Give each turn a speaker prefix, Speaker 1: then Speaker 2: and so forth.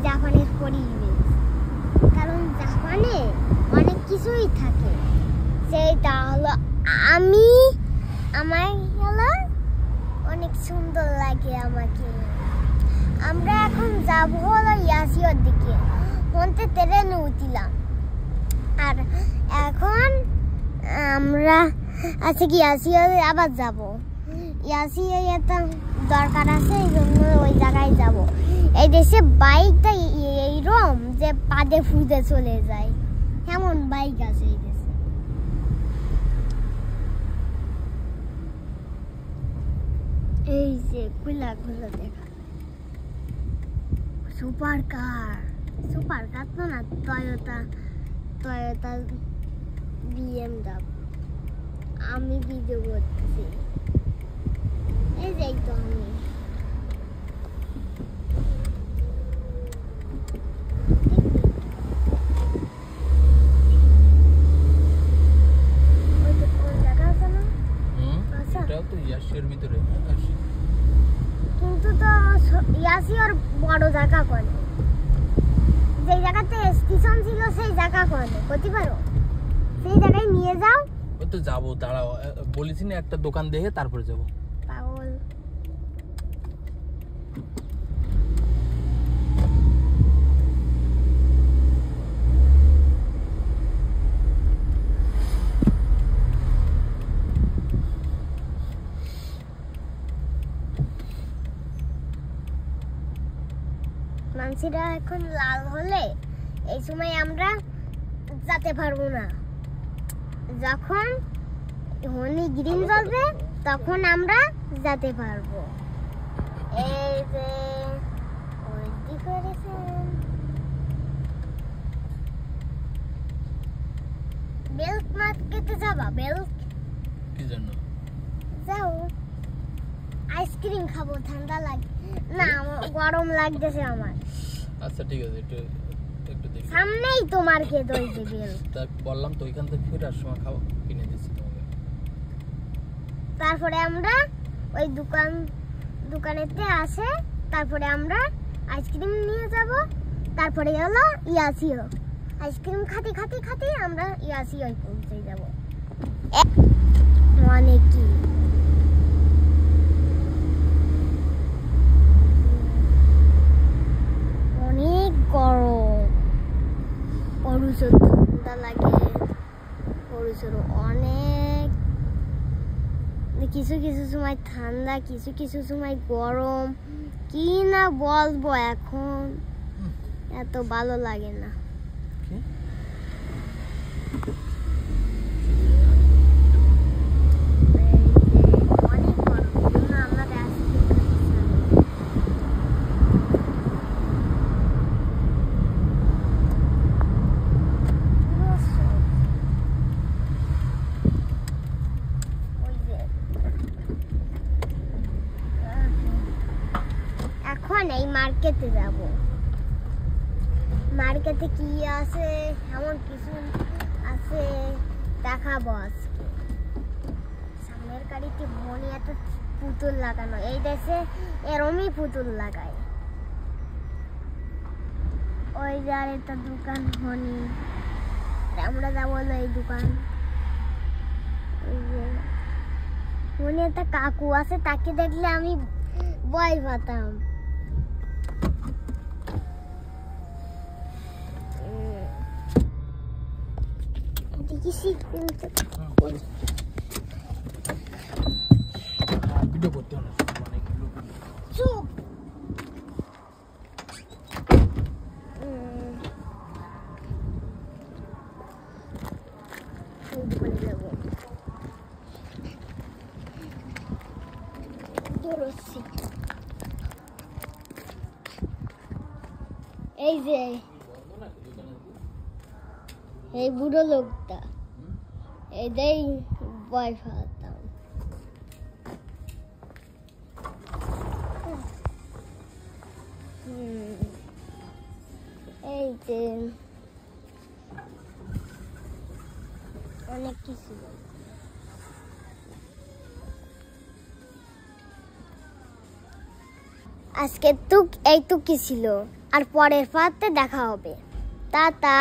Speaker 1: জাপানের পরিবেশ, কারণ জাপানে অনেক কিছুই থাকে। সেইটা হলো আমার হলো অনেক সুন্দর লাগে আমাকে। আমরা এখন যাবো হলো ইয়াসিওর দিকে, ফোনতে ট্রেনে উঠলাম। আর এখন আমরা আছে কি ইয়াসিও আবার যাব। ইয়াসিও একটা দরকার আছে, এই জন্য ওই জায়গায় যাব। এই দেশে বাইকটা এইরকম যে পাদে ফুদে চলে যায়, এমন বাইক আছে এই দেশে। এই যে খুলা খুলা দেখা সুপার কার তো না, টয়োটা BMW। আমি ভিডিও করছি, এই যে তো আমি কিন্তু তো ইয়াসিওর বড় জায়গা কোন, যে জায়গাতে স্টেশন ছিল সেই জায়গা কোন করতে পারো, সেই জায়গায় নিয়ে যাও।
Speaker 2: ওই তো যাবো, দাঁড়াও, বলেছি না একটা দোকান দেখে তারপরে যাবো।
Speaker 1: পাগল মানসিরা এখন লাল হলে এই সময় আমরা যেতে পারবো না। যখন হনি গ্রিন জ্বলবে তখন আমরা যেতে পারবো। এই যে ওই ডেকোরেশন, বেল্ট মার্কেটে যাবা? বেল্ট
Speaker 2: কি জন্য
Speaker 1: যাও, আইসক্রিম খাবো, ঠান্ডা লাগে না, গরম লাগতেছে আমার।
Speaker 2: আচ্ছা ঠিক আছে, একটু দেখি।
Speaker 1: সামনেই তো মার্কেট, ওই যে বেল্ট।
Speaker 2: তা বললাম তো ওইখান থেকে ফেরার সময় খাবো, কিনে দিচ্ছি তোমাকে।
Speaker 1: তারপরে আমরা ওই দোকানেতে আসে, তারপরে আমরা আইসক্রিম নিয়ে যাব। তারপরে হলো ইয়াসিও, আইসক্রিম খাতে আমরা ইয়াসিও পৌঁছে যাব। অনেক কি অনেক গরম, পরুষের ঠান্ডা লাগে, পরুষের অনেক কিছু সময় ঠান্ডা, কিছু সময় গরম, কি না বলবো এখন, এত ভালো লাগে না। অনেক গরম, আমরা এখন এই মার্কেটে যাব। মার্কেটে কি আছে, এমন কিছু আছে দেখাবো আজকে। সামনের গাড়িতে ভনি এত পুতুল লাগানো, এই দেশে এরমই পুতুল লাগায়। ওই যে আর একটা দোকান ভনি, আমরা যাবো এই দোকান। ওই যে ভনি একটা কাকু আছে, তাকে দেখলে আমি ভয় পাতাম।
Speaker 2: ভিডিও করতে হবে
Speaker 1: চুপ। এই যে এই বুড়ো লোকটা, এটাই ভয় পাতাম। এই যে অনেক কিছু, আজকে তো এইটুকু ছিল। আর পরের পার্টে দেখা হবে। টাটা।